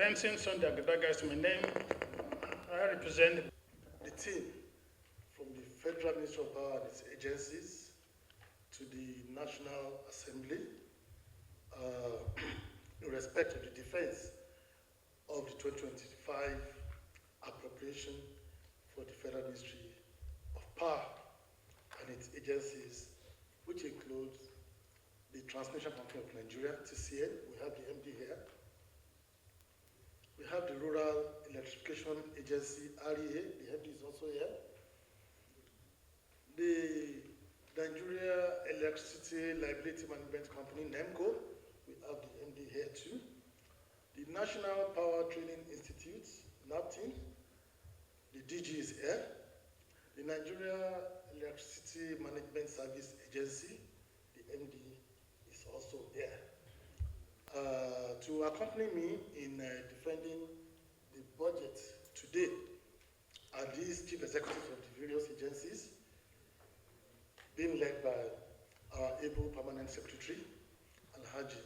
Benson Sondagadaga is my name. I represent the team from the Federal Ministry of Power and its agencies to the National Assembly in respect of the defense of the 2025 appropriation for the Federal Ministry of Power and its agencies, which includes the Transmission Company of Nigeria, TCN. We have the MD here. We have the Rural Electrification Agency, REA. The MD is also here. The Nigeria Electricity Liability Management Company, NEMCO. We have the MD here too. The National Power Training Institute, NAPTIN. The DG is here. The Nigeria Electricity Management Service Agency, the MD is also here. To accompany me in defending the budget today are these chief executives of the various agencies, being led by our able permanent secretary, Alhaji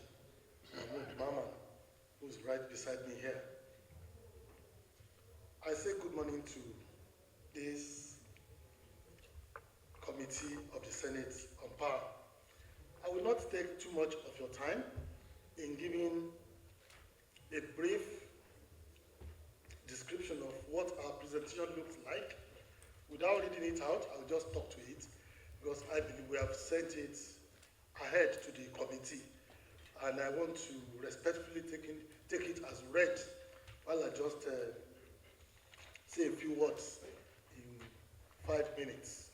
Mahmoud Maman, who's right beside me here. I say good morning to this committee of the Senate on Power. I will not take too much of your time in giving a brief description of what our presentation looks like. Without reading it out, I'll just talk to it because I believe we have sent it ahead to the committee, and I want to respectfully take it as read while I just say a few words in 5 minutes.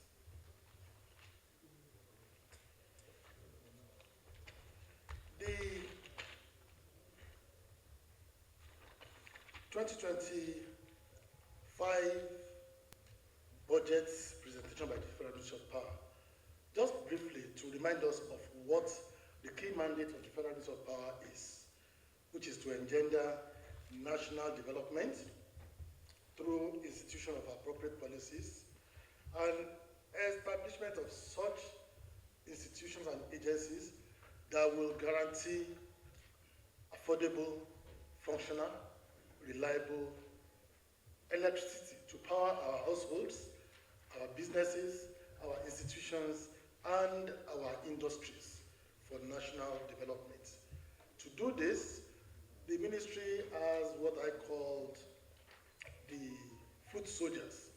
The 2025 budget presentation by the Federal Ministry of Power. Just briefly to remind us of what the key mandate of the Federal Ministry of Power is, which is to engender national development through institution of appropriate policies and establishment of such institutions and agencies that will guarantee affordable, functional, reliable electricity to power our households, our businesses, our institutions, and our industries for national development. To do this, the ministry has what I called the foot soldiers,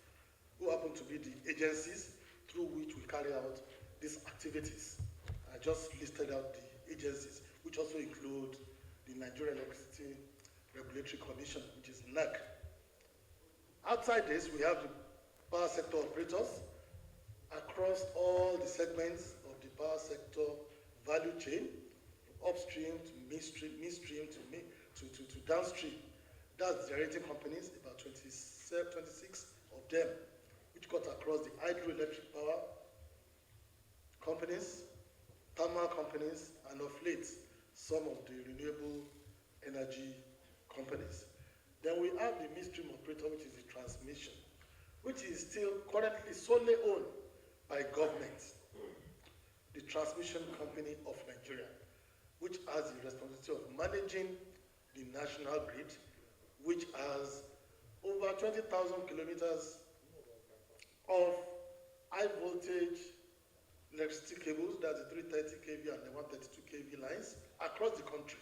who happen to be the agencies through which we carry out these activities. I just listed out the agencies, which also include the Nigeria Electricity Regulatory Commission, which is NEC. Outside this, we have the power sector operators across all the segments of the power sector value chain, from upstream to midstream to downstream. That's generating companies, about 26 of them, which cut across the hydroelectric power companies, thermal companies, and of late, some of the renewable energy companies. Then we have the midstream operator, which is the transmission, which is still currently solely owned by government, the Transmission Company of Nigeria, which has the responsibility of managing the national grid, which has over 20,000 kilometers of high voltage electricity cables, that's the 330 kV and the 132 kV lines across the country.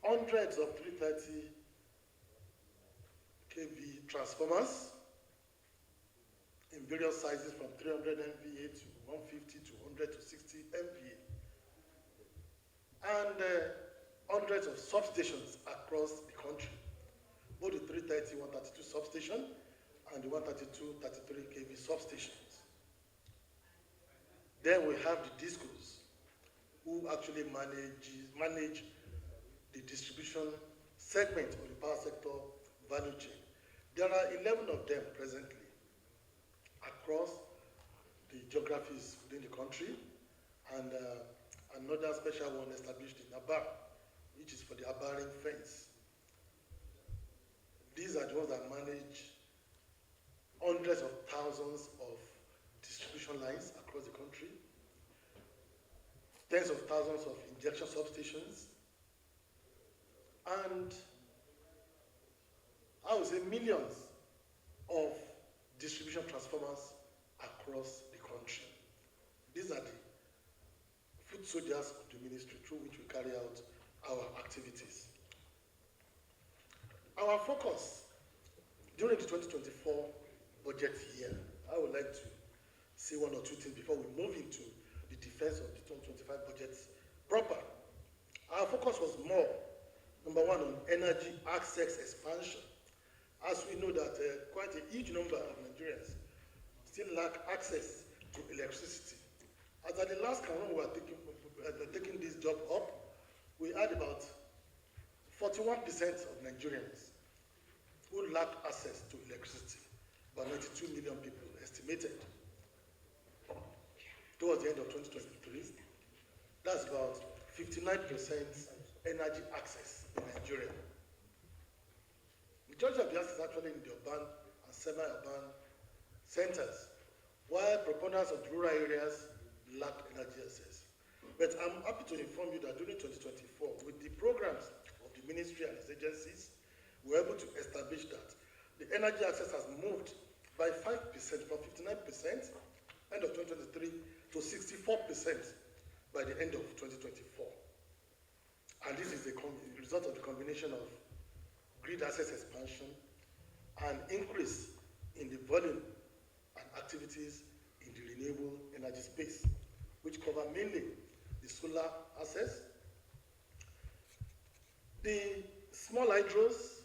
Hundreds of 330 kV transformers in various sizes from 300 MVA to 150 to 100 to 60 MVA. And hundreds of substations across the country, both the 330, 132 substation and the 132, 33 kV substations. Then we have the DISCOs, who actually manage the distribution segment of the power sector value chain. There are 11 of them presently across the geographies within the country, and another special one established in Abar, which is for the Abaring fence. These are the ones that manage hundreds of thousands of distribution lines across the country, tens of thousands of injection substations, and to say millions of distribution transformers across the country. These are the foot soldiers of the ministry through which we carry out our activities. Our focus during the 2024 budget year, I would like to say one or two things before we move into the defense of the 2025 budget proper. Our focus was more, number one, on energy access expansion. As we know that quite a huge number of Nigerians still lack access to electricity. As at the last count, we were taking this job up, we had about 41% of Nigerians who lack access to electricity. About 92 million people estimated. Towards the end of 2023, that's about 59% energy access in Nigeria. The majority of the access is actually in the urban and semi-urban centers, while proponents of rural areas lack energy access. But I'm happy to inform you that during 2024, with the programs of the ministry and its agencies, we were able to establish that the energy access has moved by 5% from 59% end of 2023 to 64% by the end of 2024. And this is the result of the combination of grid access expansion and increase in the volume and activities in the renewable energy space, which cover mainly the solar access, the small hydros,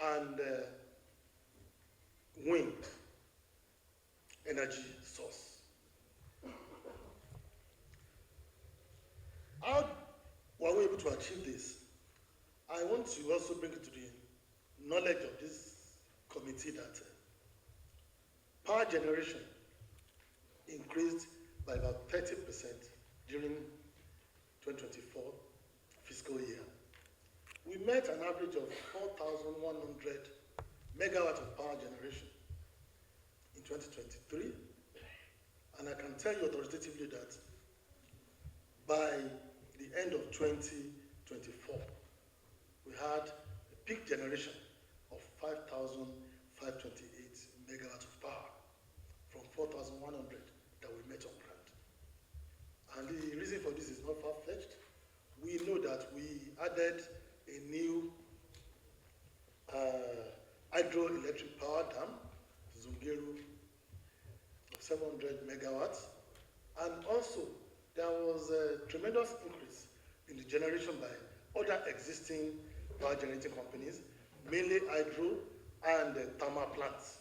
and wind energy source. How were we able to achieve this? I want to also bring it to the knowledge of this committee that power generation increased by about 30% during 2024 fiscal year. We met an average of 4,100 megawatts of power generation in 2023, and I can tell you authoritatively that by the end of 2024, we had a peak generation of 5,528 megawatts of power from 4,100 that we met on ground. And the reason for this is not far-fetched. We know that we added a new hydroelectric power dam, Zungeru, of 700 megawatts. And also, there was a tremendous increase in the generation by other existing power generating companies, mainly hydro and thermal plants.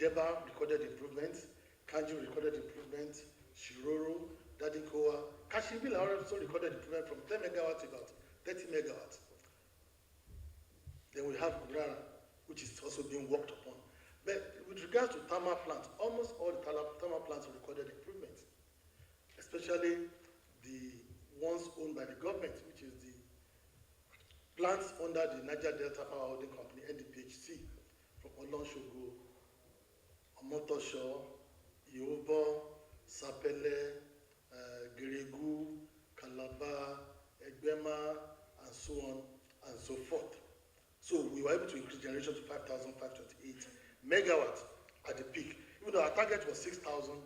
Jeba recorded improvements, Kanju recorded improvements, Shiroro, Dadinkowa, Kashivila also recorded improvement from 10 megawatts to about 30 megawatts. Then we have Gurara, which is also being worked upon. But with regards to thermal plants, almost all the thermal plants recorded improvements, especially the ones owned by the government, which is the plants under the Niger Delta Power Holding Company, NDPHC, from Olonshogo, Omotosho, Yobo, Sapele, Geregu, Calabar, Egbema, and so on and so forth. So we were able to increase generation to 5,528 megawatts at the peak. Even though our target was 6,000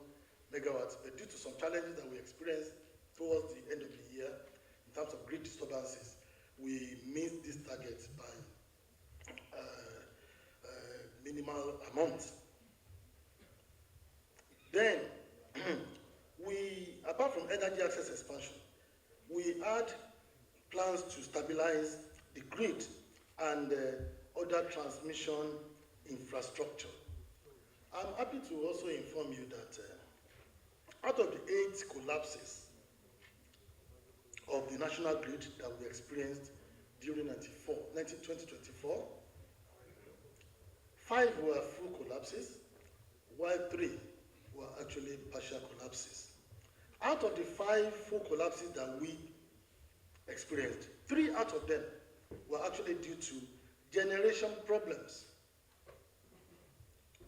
megawatts, but due to some challenges that we experienced towards the end of the year, in terms of grid disturbances, we missed this target by minimal amount. Then, apart from energy access expansion, we had plans to stabilize the grid and other transmission infrastructure. I'm happy to also inform you that out of the 8 collapses of the national grid that we experienced during 2024, 5 were full collapses, while 3 were actually partial collapses. Out of the 5 full collapses that we experienced, 3 out of them were actually due to generation problems.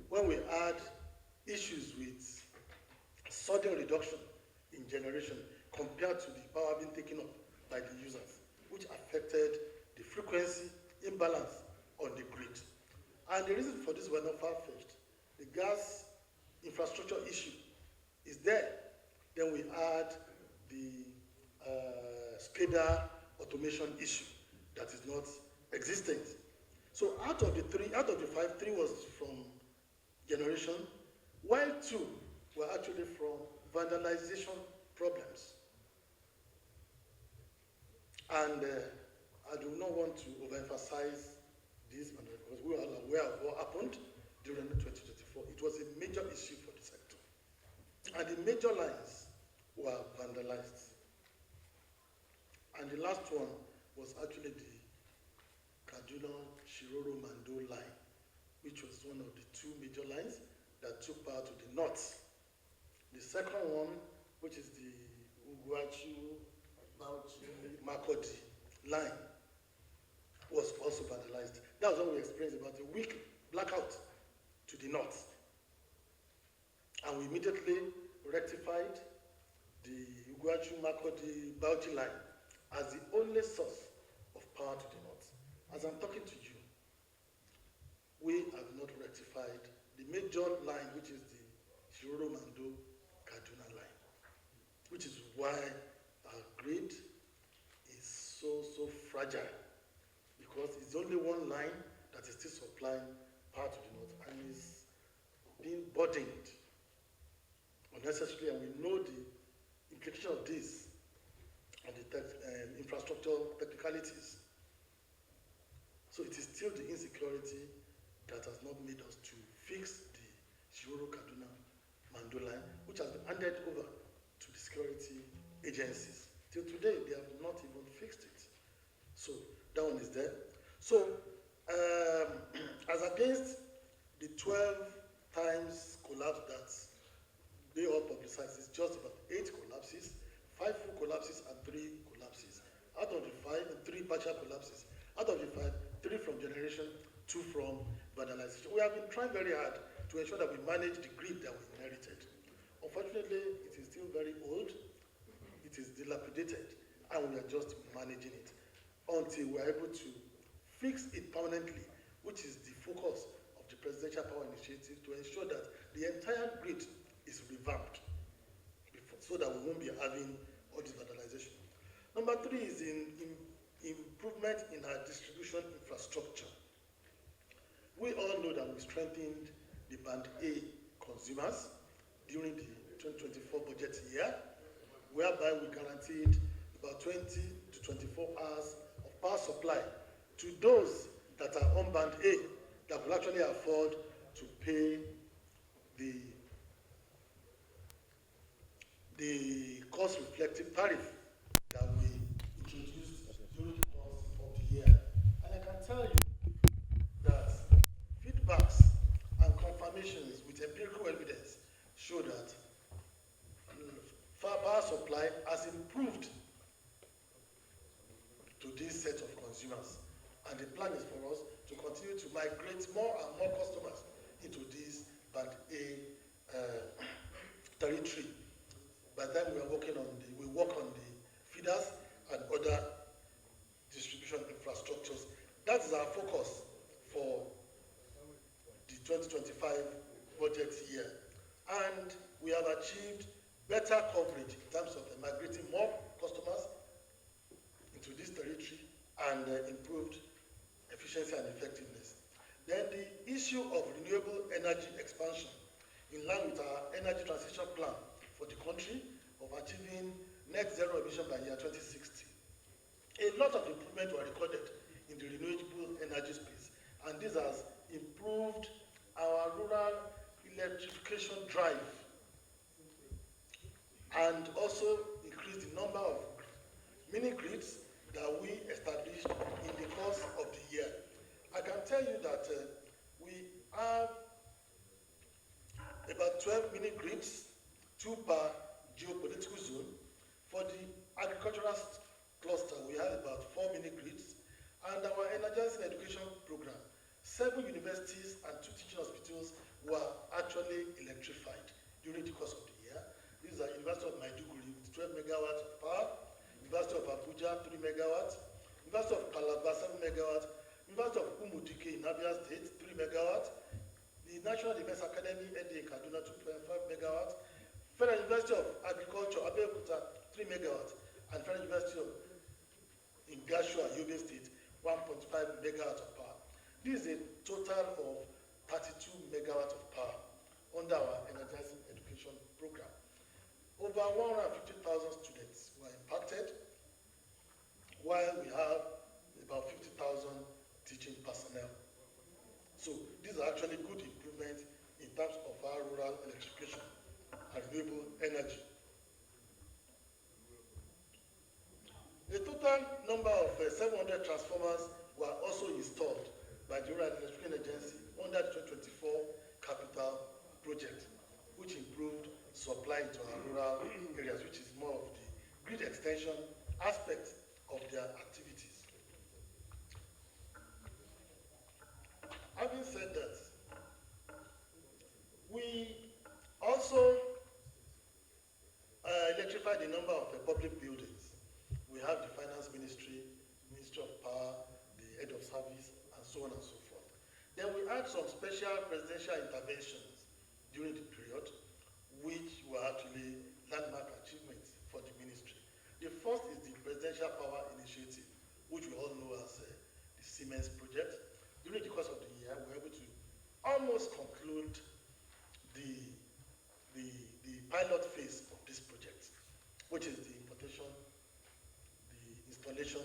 When we had issues with sudden reduction in generation compared to the power being taken up by the users, which affected the frequency imbalance on the grid. And the reason for this were not far-fetched. The gas infrastructure issue is there. Then we add the SCADA automation issue that is not existent. So out of the five, three was from generation, while two were actually from vandalization problems. And I do not want to overemphasize this because we are aware of what happened during 2024. It was a major issue for the sector. And the major lines were vandalized. And the last one was actually the Kaduna-Shiroro-Mando line, which was one of the two major lines that took power to the north. The second one, which is the Ugwachu-Makodi line, was also vandalized. That was what we experienced, about a week blackout to the north. And we immediately rectified the Ugwachu-Makodi-Bauchi line as the only source of power to the north. As I'm talking to you, we have not rectified the major line, which is the Shiroro-Mando Kaduna line, which is why our grid is so fragile, because it's only one line that is still supplying power to the north and is being burdened unnecessarily, and we know the implication of this on the infrastructure technicalities. So it is still the insecurity that has not made us to fix the Shiroro-Kaduna-Mando line, which has been handed over to the security agencies. Till today, they have not even fixed it. So that one is there. So as against the 12 times collapse that they all publicized, it's just about 8 collapses, 5 full collapses and 3 collapses. Out of the 5, 3 partial collapses. Out of the 5, 3 from generation, 2 from vandalization. We have been trying very hard to ensure that we manage the grid that we inherited. Unfortunately, it is still very old, it is dilapidated, and we are just managing it until we are able to fix it permanently, which is the focus of the Presidential Power Initiative, to ensure that the entire grid is revamped so that we won't be having all this vandalization. Number 3 is improvement in our distribution infrastructure. We all know that we strengthened the Band A consumers during the 2024 budget year, whereby we guaranteed about 20 to 24 hours of power supply to those that are on Band A that will actually afford to pay the cost-reflective tariff that we introduced during the course of the year. And I can tell you that feedbacks and confirmations with empirical evidence show that power supply has improved to this set of consumers. And the plan is for us to continue to migrate more and more customers into this Band A territory. By the time we work on the feeders and other distribution infrastructures. That is our focus for the 2025 budget year. And we have achieved better coverage in terms of migrating more customers into this territory and improved efficiency and effectiveness. Then the issue of renewable energy expansion, in line with our energy transition plan for the country of achieving net zero emission by year 2060. A lot of improvements were recorded in the renewable energy space, and this has improved our rural electrification drive and also increased the number of mini grids that we established in the course of the year. I can tell you that we have about 12 mini grids, 2 per geopolitical zone. For the agricultural cluster, we have about 4 mini grids, and our energizing education program, 7 universities and 2 teaching hospitals were actually electrified during the course of the year. These are University of Maiduguri with 12 megawatts of power, University of Abuja 3 megawatts, University of Calabar 7 megawatts, University of Umudike in Abia State, 3 megawatts. The National Defense Academy, ND in Kaduna, 2.5 megawatts. Federal University of Agriculture, Abeokuta, 3 megawatts. And Federal University of in Gashua, Yobe State, 1.5 megawatts of power. This is a total of 32 megawatts of power under our energizing education program. Over 150,000 students were impacted, while we have about 50,000 teaching personnel. So these are actually good improvements in terms of our rural electrification and renewable energy. A total number of 700 transformers were also installed by the Rural Electrification Agency under the 2024 capital project, which improved supply to our rural areas, which is more of the grid extension aspect of their activities. Having said that, we also electrified a number of public buildings. We have the Finance Ministry, Ministry of Power, the Head of Service, and so on and so forth. Then we had some special presidential interventions during the period, which were actually landmark achievements for the ministry. The first is the Presidential Power Initiative, which we all know as the Siemens project. During the course of the year, we were able to almost conclude the pilot phase of this project, which is the importation, the installation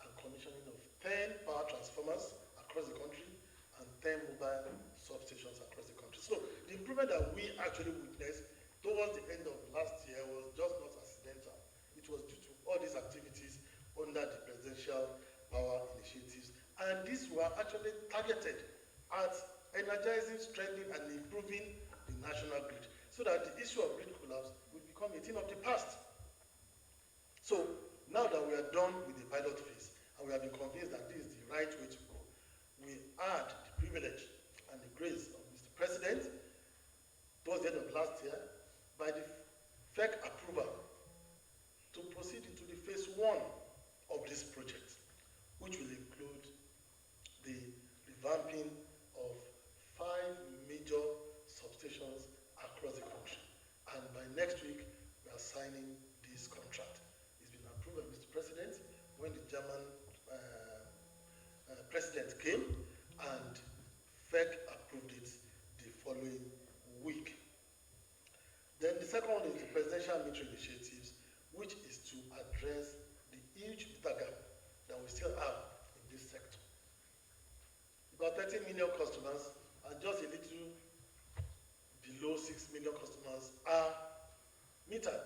and commissioning of 10 power transformers across the country and 10 mobile substations across the country. So the improvement that we actually witnessed towards the end of last year was just not accidental. It was due to all these activities under the presidential power initiatives, and these were actually targeted at energizing, strengthening, and improving the national grid, so that the issue of grid collapse will become a thing of the past. So now that we are done with the pilot phase, and we have been convinced that this is the right way to go, we had the privilege and the grace of Mr. President towards the end of last year by the FEC approval to proceed into the phase 1 of this project, which will include the revamping of 5 major substations across the country. And by next week, we are signing this contract. It's been approved by Mr. President when the German president came, and FEC approved it the following week. Then the second one is the presidential metro initiatives, which is to address the huge meter gap that we still have in this sector. About 30 million customers, and just a little below 6 million customers are metered.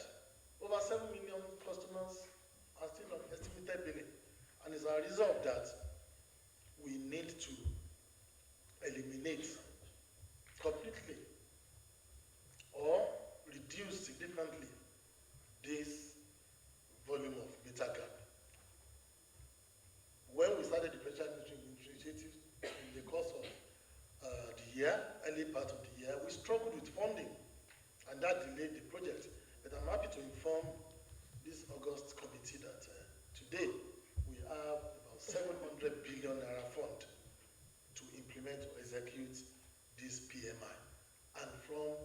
Over 7 million customers are still on estimated billing. And as a result of that, we need to eliminate completely or reduce significantly this volume of meter gap. When we started the presidential initiative in the course of the year, early part of the year, we struggled with funding, and that delayed the project. But I'm happy to inform this August committee that today we have about 700 billion naira fund to implement or execute this PMI. And from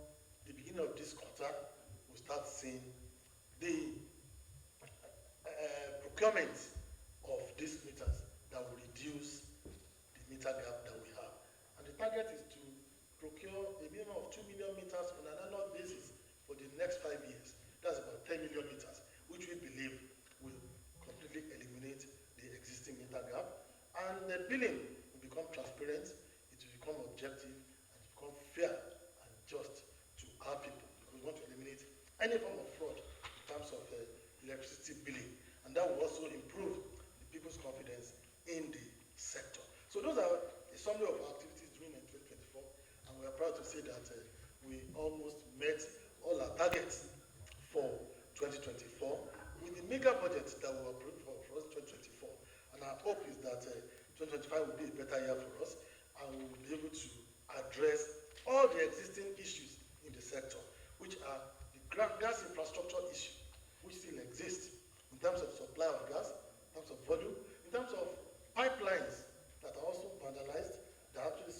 the beginning of this quarter, we start seeing the procurement of these meters that will reduce the meter gap that we have. And the target is to procure a minimum of 2 million meters on an annual basis for the next 5 years. That's about 10 million meters, which we believe will completely eliminate the existing meter gap. And the billing will become transparent, it will become objective, and become fair and just to our people. Because we want to eliminate any form of fraud in terms of electricity billing. And that will also improve the people's confidence in the sector. So those are a summary of our activities during 2024, and we are proud to say that we almost met all our targets for 2024 with the mega budget that we approved for us 2024. And our hope is that 2025 will be a better year for us, and we will be able to address all the existing issues in the sector, which are the gas infrastructure issue, which still exists in terms of supply of gas, in terms of volume, in terms of pipelines that are also vandalized, that are actually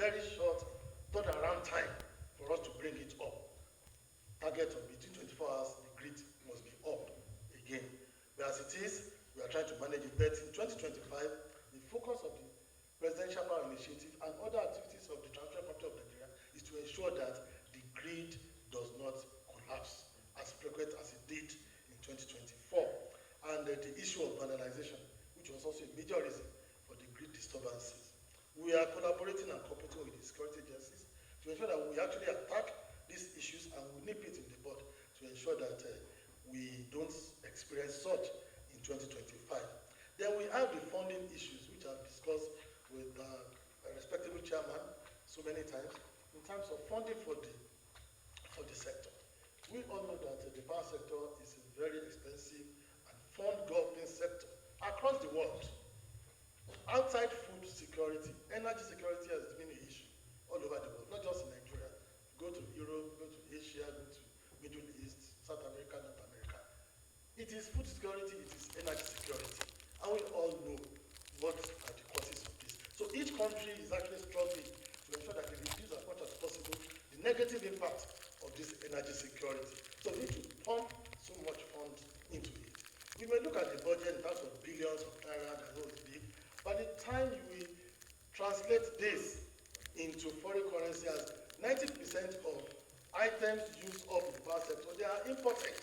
very short turnaround time for us to bring it up. Target of between 24 hours, the grid must be up again. But as it is, we are trying to manage it. But in 2025, the focus of the Presidential Power Initiative and other activities of the Transmission Company of Nigeria is to ensure that the grid does not collapse as frequent as it did in 2024. And the issue of vandalization, which was also a major reason for the grid disturbances. We are collaborating and cooperating with the security agencies to ensure that we actually attack these issues and we nip it in the bud to ensure that we don't experience such in 2025. Then we have the funding issues, which I've discussed with a respectable chairman so many times, in terms of funding for the sector. We all know that the power sector is a very expensive and fund-governing sector across the world. Outside food security, energy security has been an issue all over the world, not just in Nigeria. Go to Europe, go to Asia, go to Middle East, South America, North America. It is food security, it is energy security. And we all know what are the causes of this. So each country is actually struggling to ensure that they reduce as much as possible the negative impact of this energy security. So we need to pump so much funds into it. We may look at the budget in terms of billions of naira that is big. By the time we translate this into foreign currency, as 90% of items used up in the power sector, they are imported.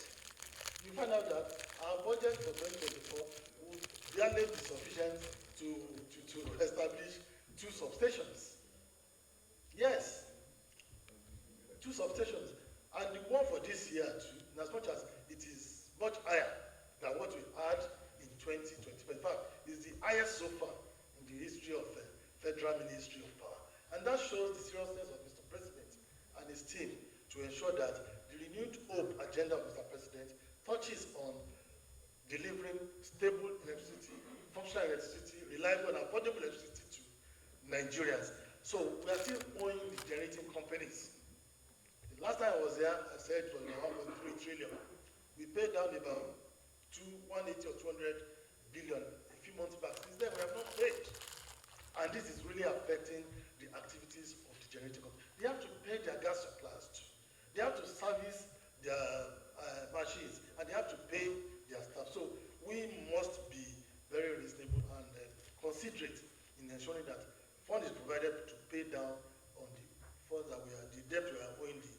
You find out that our budget for 2024 will barely be sufficient to establish 2 substations. Yes, 2 substations. And the one for this year too, in as much as it is much higher than what we had in 2025. In fact, it's the highest so far in the history of the Federal Ministry of Power. And that shows the seriousness of Mr. President and his team to ensure that the renewed hope agenda of Mr. President touches on delivering stable electricity, functional electricity, reliable and affordable electricity to Nigerians. So we are still owing the generating companies. The last time I was there, I said it was 1.3 trillion. We paid down about 180 or 200 billion a few months back. Since then, we have not paid. And this is really affecting the activities of the generating companies. They have to pay their gas suppliers too. They have to service their machines, and they have to pay their staff. So we must be very reasonable and considerate in ensuring that fund is provided to pay down on the funds that the debt we are owing the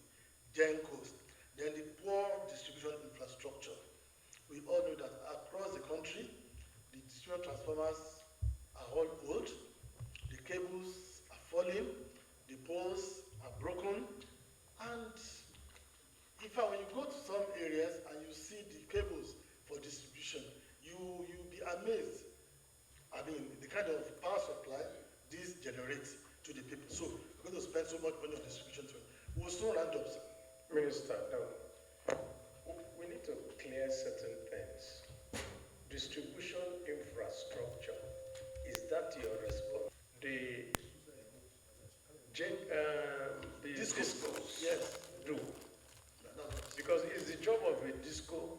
GenCos. Then the poor distribution infrastructure. We all know that across the country, the distribution transformers are all old, the cables are falling, the poles are broken, and when you go to some areas and you see the cables for distribution, you'll be amazed. I mean, the kind of power supply this generates to the people. So we're going to spend so much money on distribution. We'll soon round up, sir. Minister, no. We need to clear certain things. Distribution infrastructure, is that your response? The discos, yes, do. Because it's the job of a disco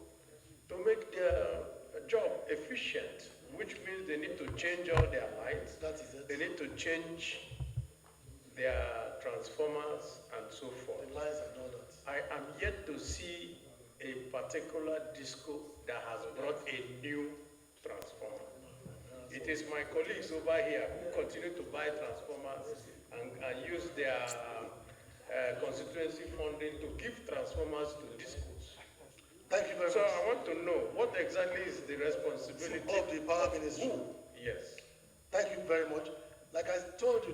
to make their job efficient, which means they need to change all their lights. That is it. They need to change their transformers and so forth. The lines and all that. I am yet to see a particular disco that has brought a new transformer. It is my colleagues over here who continue to buy transformers and use their constituency funding to give transformers to discos. Thank you very much. So I want to know what exactly is the responsibility of the Power Ministry. Who? Yes. Thank you very much. Like I told you,